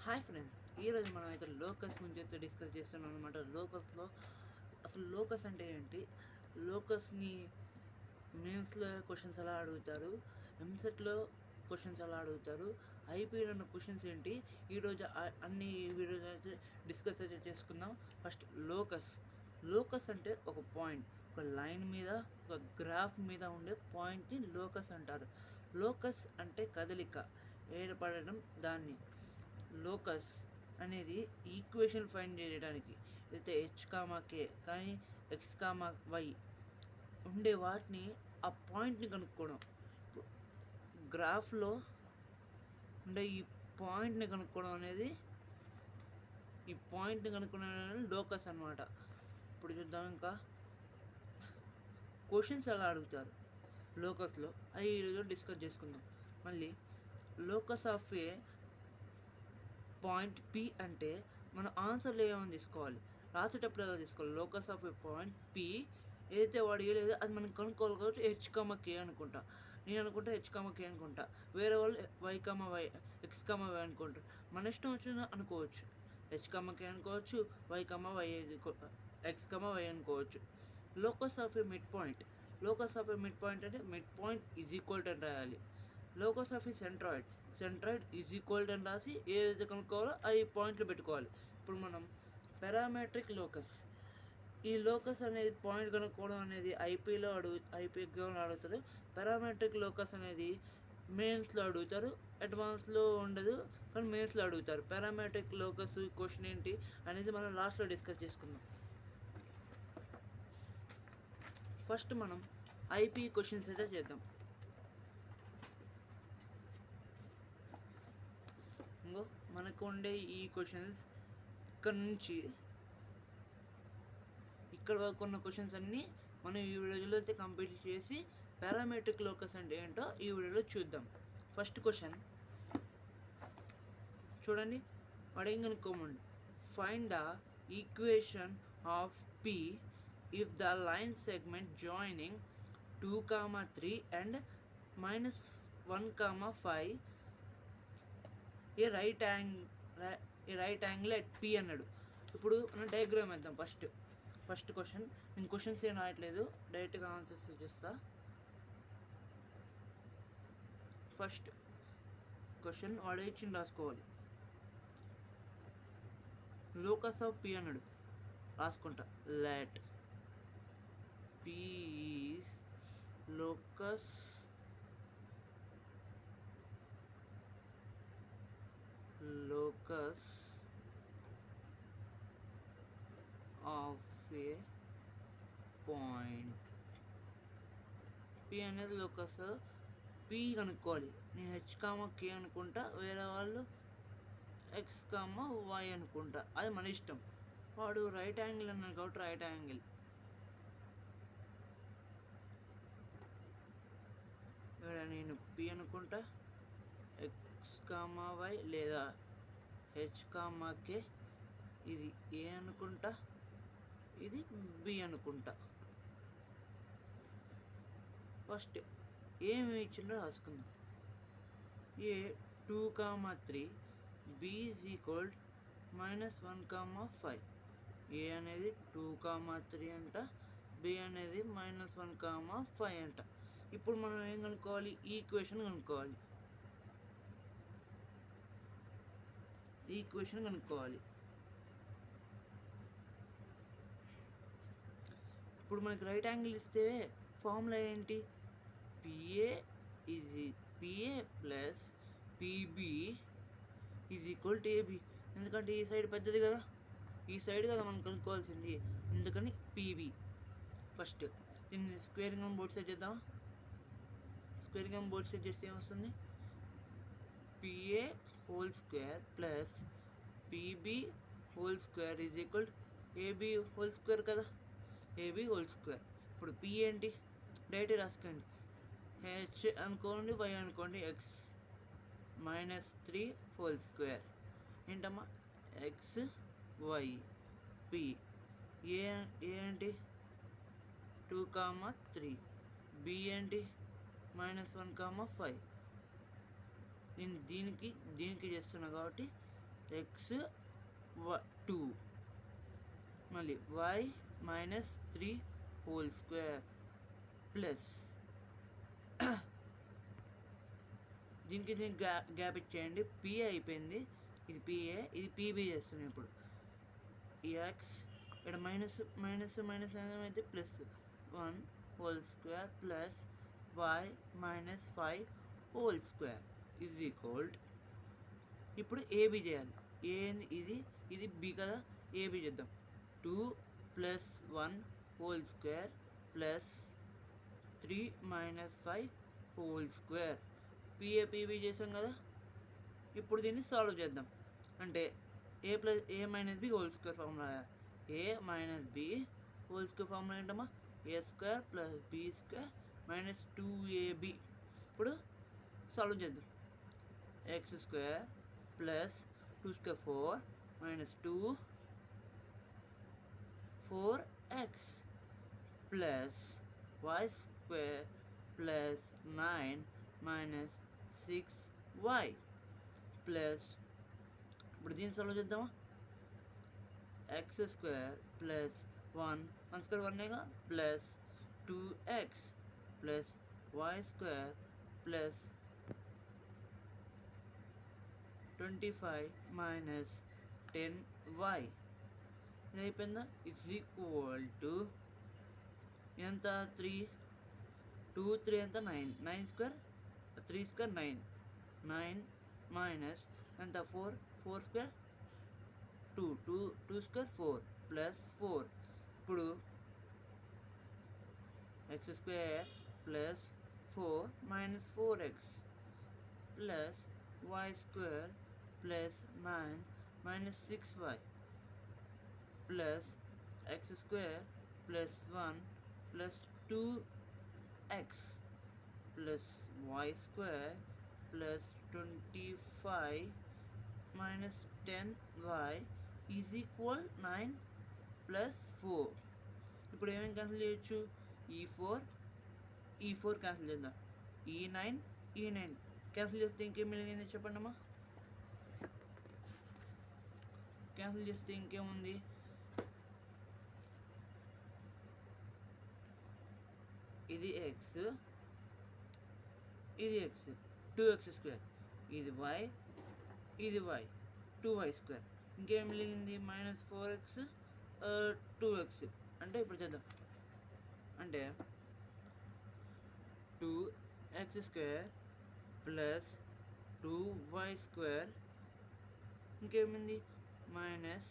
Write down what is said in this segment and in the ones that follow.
Hi friends, ఈరోజు మనం అయితే లోకస్ గురించి అయితే డిస్కస్ చేస్తున్నాం అనమాట. లోకస్లో అసలు లోకస్ అంటే ఏంటి, లోకస్ని మెయిన్స్లో క్వశ్చన్స్ ఎలా అడుగుతారు, ఎంసెట్లో క్వశ్చన్స్ ఎలా అడుగుతారు, ఐపీలో ఉన్న క్వశ్చన్స్ ఏంటి, ఈరోజు అన్ని వీడియోస్ అయితే డిస్కస్ అయితే చేసుకుందాం. ఫస్ట్ లోకస్ అంటే ఒక పాయింట్, ఒక లైన్ మీద, ఒక గ్రాఫ్ మీద ఉండే పాయింట్ని లోకస్ అంటారు. లోకస్ అంటే కదలిక ఏర్పడడం. దాన్ని లోకస్ అనేది ఈక్వేషన్ ఫైండ్ చేయడానికి అయితే h, k కానీ x, y ఉండే వాటిని ఆ పాయింట్ని కనుక్కోవడం. గ్రాఫ్లో ఉండే ఈ పాయింట్ని కనుక్కోవడం అనేది లోకస్ అన్నమాట. ఇప్పుడు చూద్దాం ఇంకా క్వశ్చన్స్ ఎలా అడుగుతారు లోకస్లో, అది ఈరోజు డిస్కస్ చేసుకుందాం. మళ్ళీ locus of A point P అంటే మనం ఆన్సర్లు ఏమైనా తీసుకోవాలి, రాసేటప్పుడు ఎలా తీసుకోవాలి. Locus of A point P ఏదైతే వాడు ఏదో అది మనం కనుక్కోవాలి కాబట్టి h, k అనుకుంటా. నేను అనుకుంటా h, k అనుకుంటా. వేరే వాళ్ళు y, x, y అనుకుంటారు. మన ఇష్టం వచ్చిన అనుకోవచ్చు. h, k అనుకోవచ్చు, y, x, y అనుకోవచ్చు. Locus of a mid point అంటే mid point is equal to అని రాయాలి. Locus of a centroid is equal to అని రాసి ఏదైతే కనుక్కోవాలో అది పాయింట్లు పెట్టుకోవాలి. ఇప్పుడు మనం పారామెట్రిక్ లోకస్, ఈ లోకస్ అనేది పాయింట్ కనుక్కోవడం అనేది ఐపీ ఎగ్జామ్లో అడుగుతారు. పారామెట్రిక్ లోకస్ అనేది మెయిన్స్లో అడుగుతారు, అడ్వాన్స్లో ఉండదు కానీ మెయిన్స్లో అడుగుతారు. పారామెట్రిక్ లోకస్ క్వశ్చన్ ఏంటి అనేది మనం లాస్ట్లో డిస్కస్ చేసుకుందాం. ఫస్ట్ మనం ఐపీ క్వశ్చన్స్ అయితే చేద్దాం. ఇంకో మనకు ఉండే ఈ క్వశ్చన్స్ ఇక్కడ వరకు ఉన్న క్వశ్చన్స్ అన్నీ మనం ఈ వీడియోలో అయితే కంప్లీట్ చేసి పారామెట్రిక్ లోకస్ అంటే ఏంటో ఈ వీడియోలో చూద్దాం. ఫస్ట్ క్వశ్చన్ చూడండి, అడిగి కనుక్కోమండి. Find the equation of P if the line segment joining 2, 3 and -1, 5 a right angle at P అన్నాడు. ఇప్పుడు మనం డయాగ్రామ్ వేద్దాం. ఫస్ట్ క్వశ్చన్ నేను క్వశ్చన్స్ ఏం రాయట్లేదు, డైరెక్ట్గా ఆన్సర్స్ చేస్తా. ఫస్ట్ క్వశ్చన్ వాడు ఇచ్చింది రాసుకోవాలి. లోకస్ ఆఫ్ పి అన్నాడు, రాసుకుంటా. Let P is locus of A point. P అనేది లోకస్. పి కనుక్కోవాలి. నేను h, k అనుకుంటా, వేరే వాళ్ళు x, y అనుకుంటా. అది మన ఇష్టం. వాడు రైట్ యాంగిల్ అన్నాడు కాబట్టి రైట్ యాంగిల్. ఇక్కడ నేను పి అనుకుంటా, x, y లేదా h, k. ఇది ఏ అనుకుంటా, ఇది బి అనుకుంటా. ఫస్ట్ ఏమి ఇచ్చిండో రాసుకుందాం. ఏ 2, 3, బి ఈజ్ ఈక్వల్ -1, 5. ఏ అనేది 2, 3 అంట, బి అనేది -1, 5 అంట. ఇప్పుడు మనం ఏం కనుక్కోవాలి, ఈక్వేషన్ కనుక్కోవాలి. ఇప్పుడు మనకి రైట్ యాంగిల్ ఇస్తే ఫార్ములా ఏంటి, PA plus PB is equal to AB. ఎందుకంటే ఈ సైడ్ పెద్దది కదా, ఈ సైడ్ కదా మనం కనుక్కోవాల్సింది, అందుకని పిబి. ఫస్ట్ దీన్ని స్క్వేరింగ్ ఆన్ బోర్డ్ సైడ్ చేద్దాం. స్క్వేరింగ్ ఆన్ బోర్డ్ సైడ్ చేస్తే ఏమొస్తుంది, PA whole square plus PB whole square is equal AB whole square కదా, ఏబి హోల్ స్క్వేర్. ఇప్పుడు పి ఏంటి, డైరెక్ట్ రాసుకోండి. హెచ్ అనుకోండి, వై అనుకోండి, x -3 హోల్ స్క్వేర్ ఏంటమ్మా, ఎక్స్ వై. పి ఏ ఏంటి 2, 3. బి ఏంటి -1, 5. నేను దీనికి చేస్తున్నా కాబట్టి ఎక్స్ 2 మళ్ళీ y minus 3 whole square plus దీనికి గ్యాప్ ఇచ్చేయండి. పిఏ అయిపోయింది, ఇది పిఏ, ఇది పీబీ చేస్తున్నాం ఇప్పుడు. ఎక్స్ ఇక్కడ మైనస్ మైనస్ మైనస్ అయితే plus 1 whole square plus y minus 5 whole square is equal. ఇప్పుడు ఏబీ చేయాలి. ఇది బి కదా, ఏబీ చేద్దాం. 2 plus 1 whole square plus 3 minus 5 whole square. PB చేసాం కదా. ఇప్పుడు దీన్ని సాల్వ్ చేద్దాం. అంటే ఏ minus b whole square formula, a minus b whole square formula ఏంటమ్మా, a square plus b square minus 2ab. ఇప్పుడు సాల్వ్ చేద్దాం. X square plus 2 square 4 minus 2 4x plus y square plus 9 minus 6y plus, ఇప్పుడు దీన్ని solve చేద్దామా. X square plus 1 square 1 plus 2x plus y square plus 25 minus 10y. ఇది అయిపోయిందా. It's equal to ఎంత, 3 2 3 ఎంత 9, 9 square 3 square 9 9 minus ఎంత 4 4 square 2 2 2 square 4 plus 4. ఇప్పుడు X square plus 4 minus 4x plus y square plus 9 minus 6y plus X square plus 1 plus 2x plus y square plus 25 minus 10y is equal 9 plus 4. ఇప్పుడు ఏమేమి cancel చేయొచ్చు, ఈ 4 cancel చేద్దాం, ఈ 9 cancel చేస్తే ఇంకేం మిగిలింది చెప్పండి అమ్మా. క్యాన్సిల్ చేస్తే ఇంకేముంది, ఇది ఎక్స్, ఇది ఎక్స్ 2x స్క్వేర్, ఇది y, ఇది y 2y స్క్వేర్. ఇంకేం మిగిలింది మైనస్ 4x 2x. అంటే ఇప్పుడు చేద్దాం. అంటే 2x square plus 2y square, ఇంకేమైంది minus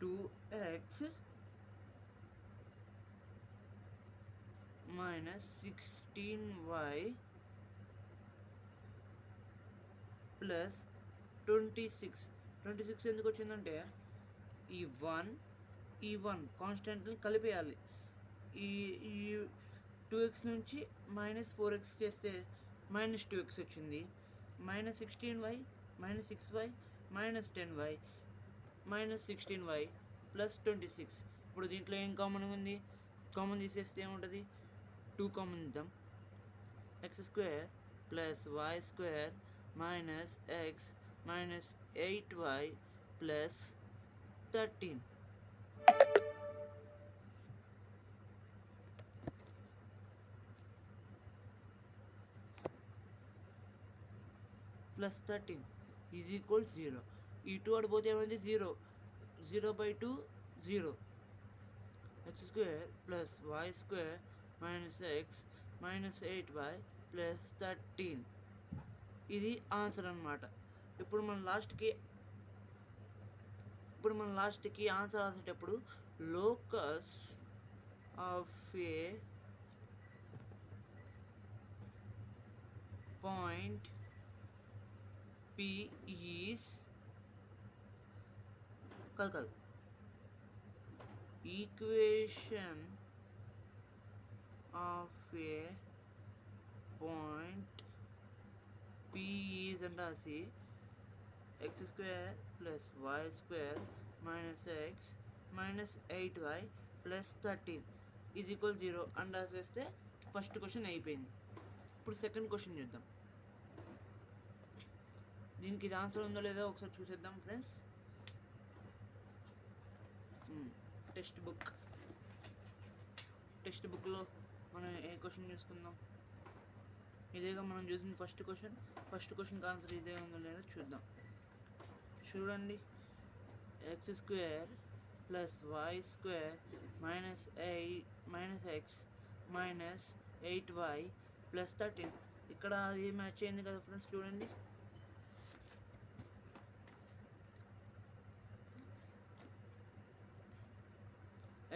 2x minus 16y plus 26 ఎందుకు వచ్చిందంటే ఈ 1 కాన్స్టెంట్ని కలిపేయాలి. ఈ 2x నుంచి మైనస్ 4x చేస్తే మైనస్ 2x వచ్చింది, minus 16y minus 6y minus 10y minus 16y plus 26. ఇప్పుడు దీంట్లో ఏం కామన్ ఉంది, కామన్ తీసేస్తే ఏముంటుంది, 2 కామన్ ఇద్దాం. X square plus y square minus x minus 8y plus 13. Plus 13 is equal 0. ఈ 2 అడిపోతే ఏమైంది, 0/2 0. X square plus y square minus x minus 8y plus 13. ఇది ఆన్సర్ అన్నమాట. ఇప్పుడు మనం లాస్ట్కి ఆన్సర్ రాసేటప్పుడు locus of A point P is కాదు equation of A point P is అని రాసి X square plus y square minus x minus 8y plus 13 is equal 0 అని రాసేస్తే ఫస్ట్ క్వశ్చన్ అయిపోయింది. ఇప్పుడు సెకండ్ క్వశ్చన్ చూద్దాం. దీనికి ఇది ఆన్సర్ ఉందో లేదో ఒకసారి చూసేద్దాం ఫ్రెండ్స్. టెక్స్ట్ బుక్లో మనం ఏ క్వశ్చన్ చూసుకుందాం. ఇదేగా మనం చూసిన ఫస్ట్ క్వశ్చన్కి ఆన్సర్ ఇదే ఉందో లేదో చూద్దాం. చూడండి, x² + y² - x - 8y + 13. ఇక్కడ అది మ్యాచ్ అయింది కదా ఫ్రెండ్స్. చూడండి,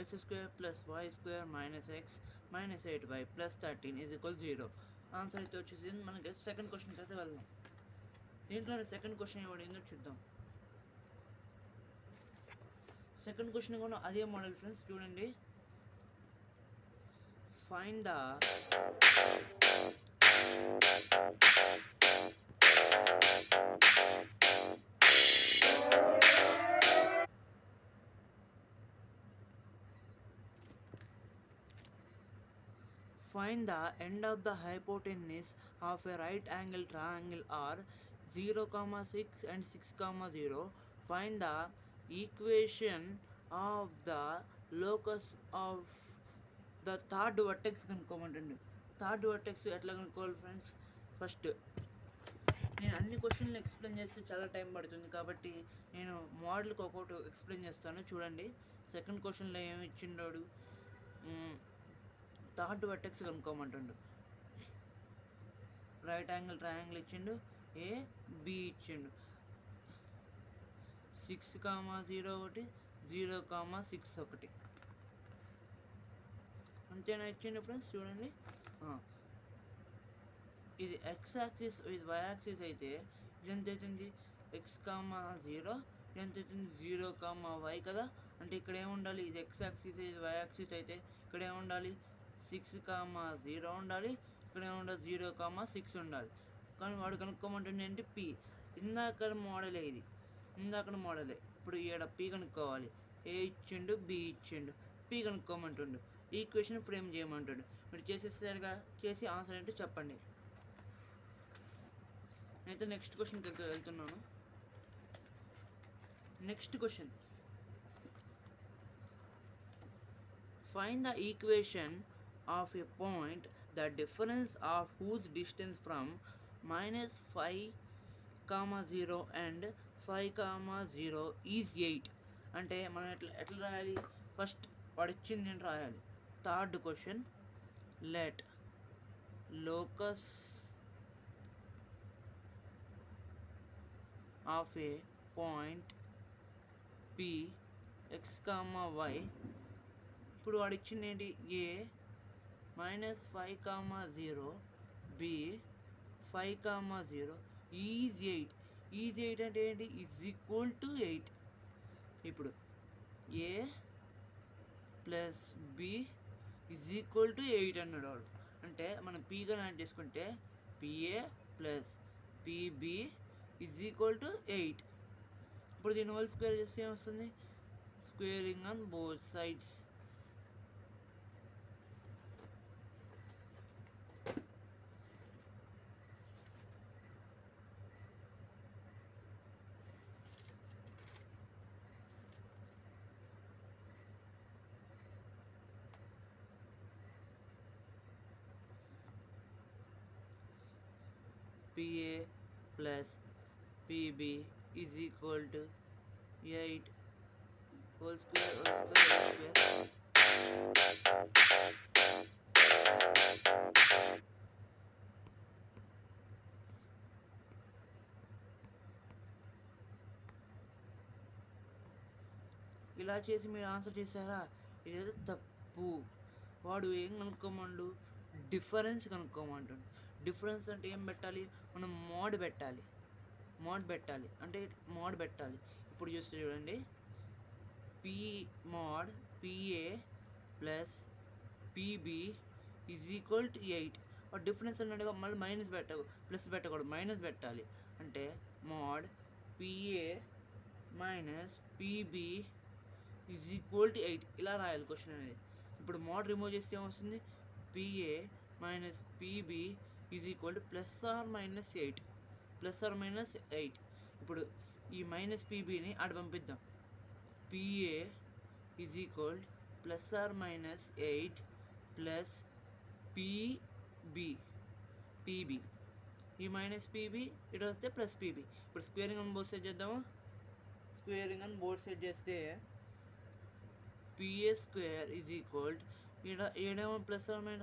x² + y² - x - 8y + 13 = 0. Answer అయితే వచ్చేసి మనకి సెకండ్ క్వశ్చన్కి అయితే వెళ్దాం. దీంట్లోనే సెకండ్ క్వశ్చన్ ఏమడిగిందో చూద్దాం. సెకండ్ క్వశ్చన్ కూడా అదే మోడల్ ఫ్రెండ్స్. చూడండి, find the end of the hypotenuse of a right angle triangle are 0, 6 and 6, 0. Find the equation of the locus of the third vertex కనుక్కోమంటండి. థర్డ్ వర్టెక్స్ ఎట్లా కనుక్కోవాలి friends? First నేను అన్ని క్వశ్చన్లు explain చేస్తే చాలా టైం పడుతుంది కాబట్టి నేను మోడల్కి ఒక్కొక్కటి ఎక్స్ప్లెయిన్ చేస్తాను. చూడండి, సెకండ్ క్వశ్చన్లో ఏమి ఇచ్చిండాడు, థర్డ్ వర్టెక్స్ కనుక్కోమంటుండు. రైట్ యాంగిల్ ట్రయాంగిల్ ఇచ్చిండు, ఏ బి ఇచ్చిండు, 6, 0 ఒకటి, 0, 6 ఒకటి, అంతేనా ఇచ్చిండు ఫ్రెండ్స్. చూడండి, ఇది ఎక్స్ యాక్సిస్ ఇది వై యాక్సిస్ అయితే ఇది ఎంత అవుతుంది, x, 0, ఇది ఎంత అవుతుంది 0, y కదా. అంటే ఇక్కడ ఏముండాలి, ఇది ఎక్స్ యాక్సిస్ ఇది వై యాక్సిస్ అయితే ఇక్కడ ఏముండాలి 6, 0 ఉండాలి, ఇక్కడ ఏముండాలి 0, 6 ఉండాలి. కానీ వాడు కనుక్కోమంటుండే ఏంటి, పి. ఇందాక మోడలే ఇది, ఇప్పుడు ఇక్కడ పి కనుక్కోవాలి. ఏ ఇచ్చిండు, బి ఇచ్చిండు, పి కనుక్కోమంటుండు. ఈక్వేషన్ ఫ్రేమ్ చేయమంటాడు. మీరు చేసేసరిగా చేసి ఆన్సర్ ఏంటో చెప్పండి. నేనైతే నెక్స్ట్ క్వశ్చన్కి వెళ్తున్నాను. Next question, find the equation of a point the difference of whose distance from -5, 0 and 5, 0 is 8. అంటే మనం ఎట్లా రాయాలి, ఫస్ట్ వాడు ఇచ్చింది నేను రాయాలి. Third question, let locus of A point P x, y. ఇప్పుడు వాడు ఇచ్చింది ఏంటి, ఏ -5, 0, B 5, 0 ఈజ్ 8. ఈజ్ 8 అంటే ఏంటి, = 8. ఇప్పుడు ఏ ప్లస్ బి = 8 అన్నాడు వాడు. అంటే మనం పీగా యాడ్ చేసుకుంటే పిఏ ప్లస్ పిబి = 8. ఇప్పుడు దీని హోల్ స్క్వేర్ చేస్తే ఏమొస్తుంది, squaring on both sides. PA plus PB = 8 whole square. ఇలా చేసి మీరు ఆన్సర్ చేశారా, ఇదైతే తప్పు. వాడు ఏం కనుక్కోమండు, డిఫరెన్స్ కనుక్కోమంటాడు. డిఫరెన్స్ అంటే ఏం పెట్టాలి, మనం మోడ్ పెట్టాలి. ఇప్పుడు చూస్తే చూడండి, P mod PA plus PB = 8. Difference అన్నట్టుగా మళ్ళీ ప్లస్ పెట్టకూడదు, మైనస్ పెట్టాలి. అంటే మోడ్ పిఏ మైనస్ పిబి = 8 ఇలా రాయాలి క్వశ్చన్ అనేది. ఇప్పుడు మోడ్ రిమూవ్ చేస్తే ఏమొస్తుంది, PA minus PB = +or -8. Plus or minus 8. ఇప్పుడు ఈ మైనస్ పీబీని ఆడ పంపిద్దాం. PA is equal plus or minus 8 plus PB. ఈ మైనస్ పీబీ ఇటు వస్తే ప్లస్ పీబీ. ఇప్పుడు స్క్వేరింగ్ అని బోత్ సైడ్ చేద్దామా? స్క్వేరింగ్ అని బోత్ సైడ్ చేస్తే పిఏ స్క్వేర్ ఈజ్ ఈక్వల్ ఏడేమో ప్లస్ ఆర్ మైనస్